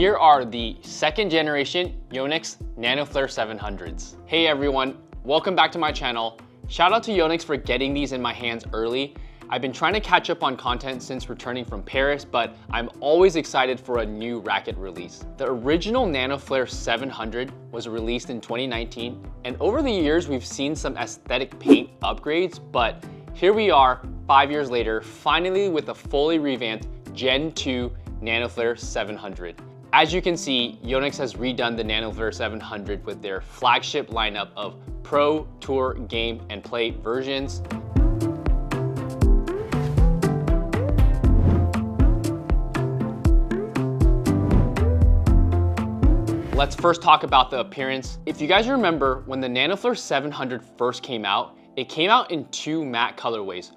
Here are the second generation Yonex Nanoflare 700s. Hey everyone, welcome back to my channel. Shout out to Yonex for getting these in my hands early. I've been trying to catch up on content since returning from Paris, but I'm always excited for a new racket release. The original Nanoflare 700 was released in 2019, and over the years we've seen some aesthetic paint upgrades, but here we are 5 years later, finally with a fully revamped Gen 2 Nanoflare 700. As you can see, Yonex has redone the Nanoflare 700 with their flagship lineup of Pro, Tour, Game, and Play versions. Let's first talk about the appearance. If you guys remember, when the Nanoflare 700 first came out, it came out in two matte colorways,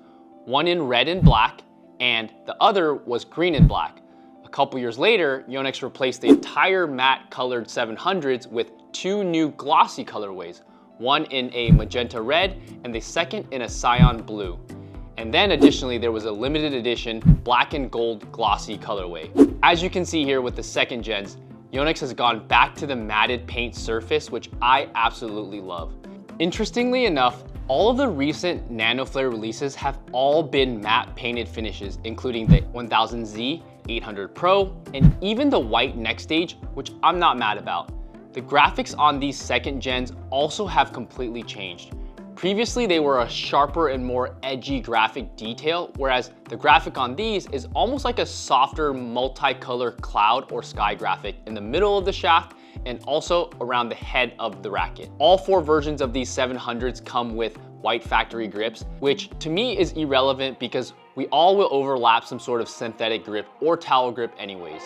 one in red and black, and the other was green and black. A couple years later, Yonex replaced the entire matte colored 700s with two new glossy colorways, one in a magenta red and the second in a cyan blue. And then additionally, there was a limited edition black and gold glossy colorway. As you can see here with the second gens, Yonex has gone back to the matted paint surface, which I absolutely love. Interestingly enough, all of the recent Nanoflare releases have all been matte painted finishes, including the 1000Z, 800 Pro, and even the white next stage, which I'm not mad about. The graphics on these second gens also have completely changed. Previously, they were a sharper and more edgy graphic detail, whereas the graphic on these is almost like a softer multicolor cloud or sky graphic in the middle of the shaft and also around the head of the racket. All four versions of these 700s come with white factory grips, which to me is irrelevant because we all will overlap some sort of synthetic grip or towel grip anyways.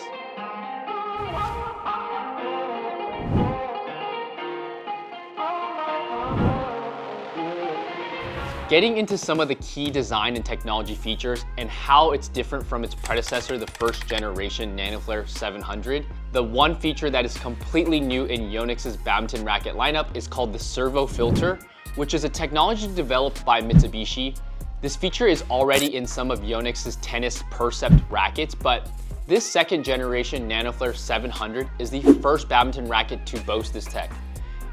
Getting into some of the key design and technology features and how it's different from its predecessor, the first generation Nanoflare 700. The one feature that is completely new in Yonex's badminton racket lineup is called the servo filter, which is a technology developed by Mitsubishi. This feature is already in some of Yonex's tennis Percept rackets, but this second generation Nanoflare 700 is the first badminton racket to boast this tech.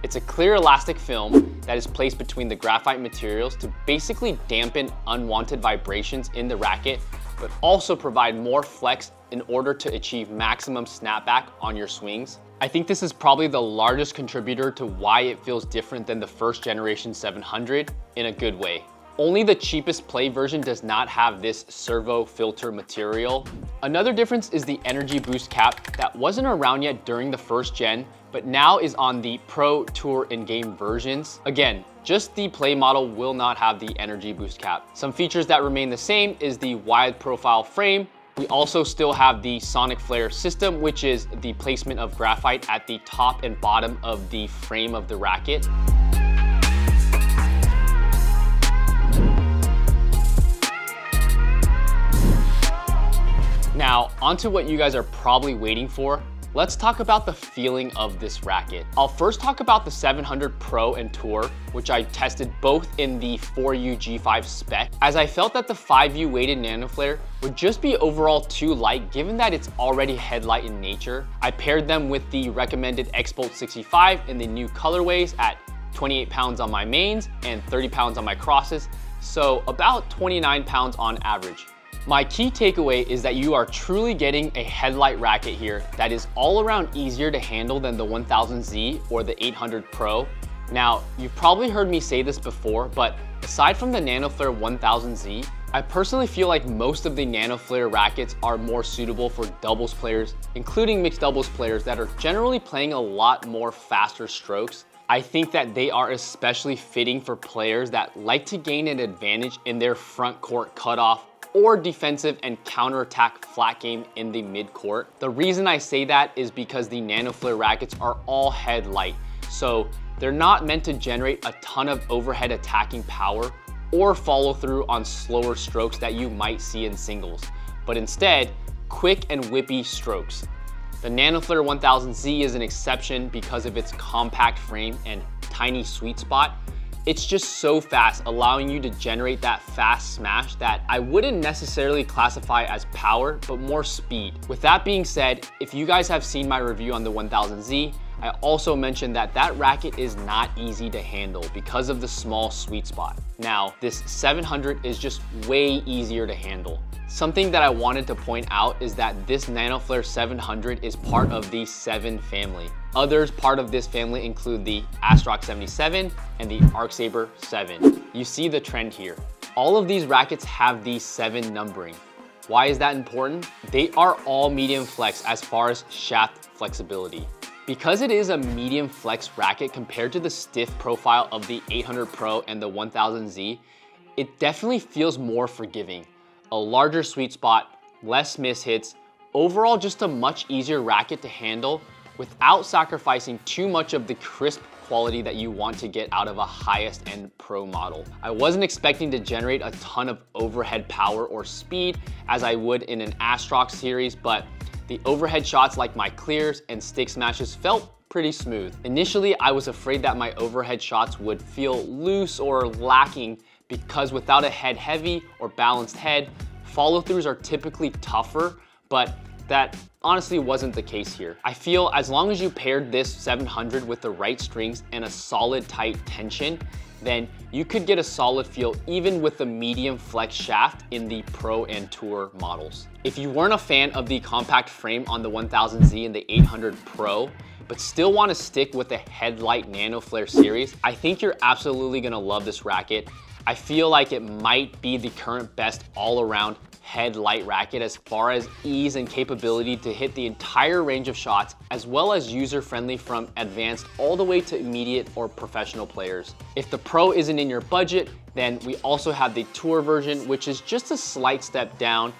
It's a clear elastic film that is placed between the graphite materials to basically dampen unwanted vibrations in the racket, but also provide more flex in order to achieve maximum snapback on your swings. I think this is probably the largest contributor to why it feels different than the first generation 700 in a good way. Only the cheapest play version does not have this servo filter material. Another difference is the energy boost cap that wasn't around yet during the first gen, but now is on the Pro, Tour, and Game versions. Again, just the play model will not have the energy boost cap. Some features that remain the same is the wide profile frame. We also still have the sonic flare system, which is the placement of graphite at the top and bottom of the frame of the racket. Now, onto what you guys are probably waiting for. Let's talk about the feeling of this racket. I'll first talk about the 700 Pro and Tour, which I tested both in the 4U G5 spec, as I felt that the 5U weighted Nanoflare would just be overall too light given that it's already headlight in nature. I paired them with the recommended X-Bolt 65 in the new colorways at 28 pounds on my mains and 30 pounds on my crosses, so about 29 pounds on average. My key takeaway is that you are truly getting a headlight racket here that is all around easier to handle than the 1000Z or the 800 Pro. Now, you've probably heard me say this before, but aside from the Nanoflare 1000Z, I personally feel like most of the Nanoflare rackets are more suitable for doubles players, including mixed doubles players that are generally playing a lot more faster strokes. I think that they are especially fitting for players that like to gain an advantage in their front court cutoff or defensive and counterattack flat game in the mid-court. The reason I say that is because the Nanoflare rackets are all headlight, so they're not meant to generate a ton of overhead attacking power or follow through on slower strokes that you might see in singles, but instead, quick and whippy strokes. The Nanoflare 1000Z is an exception because of its compact frame and tiny sweet spot. It's just so fast, allowing you to generate that fast smash that I wouldn't necessarily classify as power, but more speed. With that being said, if you guys have seen my review on the 1000Z, I also mentioned that that racket is not easy to handle because of the small sweet spot. Now, this 700 is just way easier to handle. Something that I wanted to point out is that this Nanoflare 700 is part of the 7 family. Others part of this family include the Astrox 77 and the Arcsaber 7. You see the trend here. All of these rackets have the 7 numbering. Why is that important? They are all medium flex as far as shaft flexibility. Because it is a medium flex racket compared to the stiff profile of the 800 Pro and the 1000Z, it definitely feels more forgiving. A larger sweet spot, less mishits, overall just a much easier racket to handle without sacrificing too much of the crisp quality that you want to get out of a highest end pro model. I wasn't expecting to generate a ton of overhead power or speed as I would in an Astrox series, but the overhead shots like my clears and stick smashes felt pretty smooth. Initially, I was afraid that my overhead shots would feel loose or lacking because without a head heavy or balanced head, follow-throughs are typically tougher, but that honestly wasn't the case here. I feel as long as you paired this 700 with the right strings and a solid tight tension, then you could get a solid feel even with the medium flex shaft in the Pro and Tour models. If you weren't a fan of the compact frame on the 1000Z and the 800 Pro, but still want to stick with the headlight Nanoflare series, I think you're absolutely gonna love this racket. I feel like it might be the current best all-around headlight racket as far as ease and capability to hit the entire range of shots, as well as user-friendly from advanced all the way to immediate or professional players. If the Pro isn't in your budget, then we also have the Tour version, which is just a slight step down.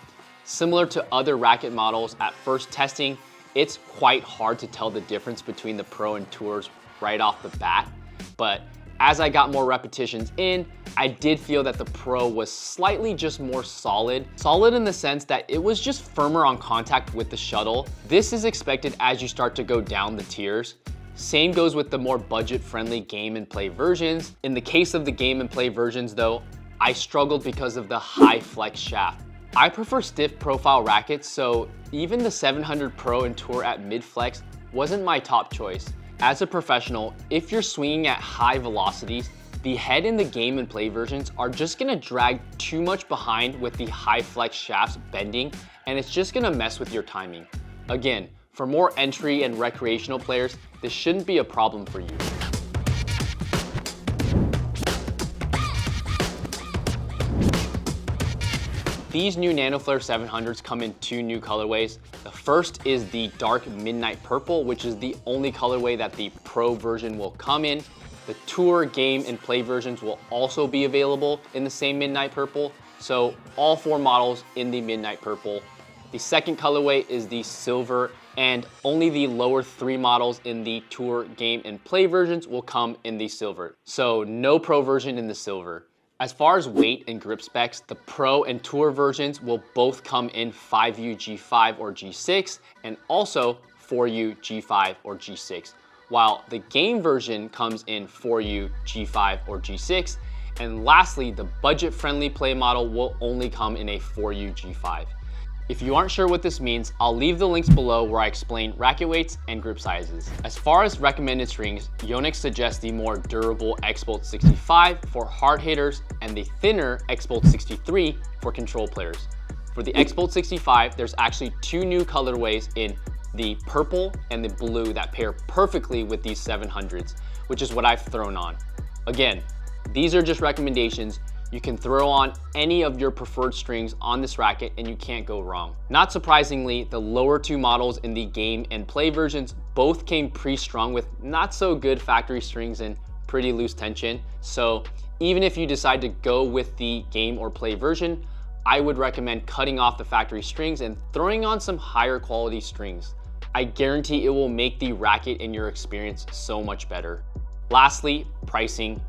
Similar to other racket models, at first testing, it's quite hard to tell the difference between the Pro and Tours right off the bat, but as I got more repetitions in, I did feel that the Pro was slightly just more solid. Solid in the sense that it was just firmer on contact with the shuttle. This is expected as you start to go down the tiers. Same goes with the more budget-friendly game and play versions. In the case of the game and play versions though, I struggled because of the high flex shaft. I prefer stiff profile rackets, so even the 700 Pro and Tour at mid flex wasn't my top choice. As a professional, if you're swinging at high velocities, the head in the game and play versions are just gonna drag too much behind with the high flex shafts bending, and it's just gonna mess with your timing. Again, for more entry and recreational players, this shouldn't be a problem for you. These new Nanoflare 700s come in 2 new colorways. The first is the dark midnight purple, which is the only colorway that the Pro version will come in. The Tour, game, and play versions will also be available in the same midnight purple, so all 4 models in the midnight purple. The second colorway is the silver, and only the lower 3 models in the Tour, game, and play versions will come in the silver. So no Pro version in the silver. As far as weight and grip specs, the Pro and Tour versions will both come in 5U G5 or G6 and also 4U G5 or G6, while the game version comes in 4U G5 or G6, and lastly, the budget-friendly play model will only come in a 4U G5. If you aren't sure what this means, I'll leave the links below where I explain racket weights and grip sizes. As far as recommended strings, Yonex suggests the more durable X-Bolt 65 for hard hitters and the thinner X-Bolt 63 for control players. For the X-Bolt 65, there's actually 2 new colorways in the purple and the blue that pair perfectly with these 700s, which is what I've thrown on. Again, these are just recommendations. You can throw on any of your preferred strings on this racket and you can't go wrong. Not surprisingly, the lower 2 models in the game and play versions both came pre-strung with not so good factory strings and pretty loose tension. So even if you decide to go with the game or play version, I would recommend cutting off the factory strings and throwing on some higher quality strings. I guarantee it will make the racket and your experience so much better. Lastly, pricing.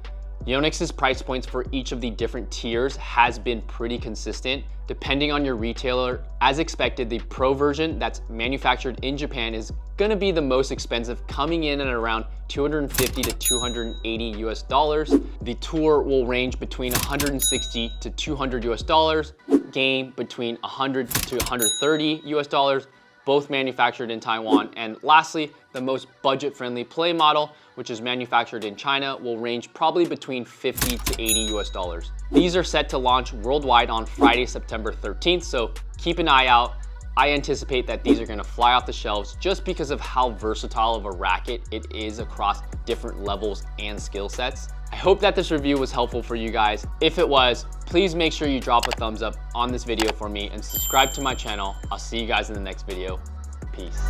Yonex's price points for each of the different tiers has been pretty consistent. Depending on your retailer, as expected, the Pro version that's manufactured in Japan is gonna be the most expensive, coming in at around 250 to 280 US dollars. The Tour will range between 160 to 200 US dollars. Game between 100 to 130 US dollars, both manufactured in Taiwan. And lastly, the most budget-friendly Play model, which is manufactured in China, will range probably between 50 to 80 US dollars. These are set to launch worldwide on Friday, September 13th, so keep an eye out. I anticipate that these are gonna fly off the shelves just because of how versatile of a racket it is across different levels and skill sets. I hope that this review was helpful for you guys. If it was, please make sure you drop a thumbs up on this video for me and subscribe to my channel. I'll see you guys in the next video. Peace.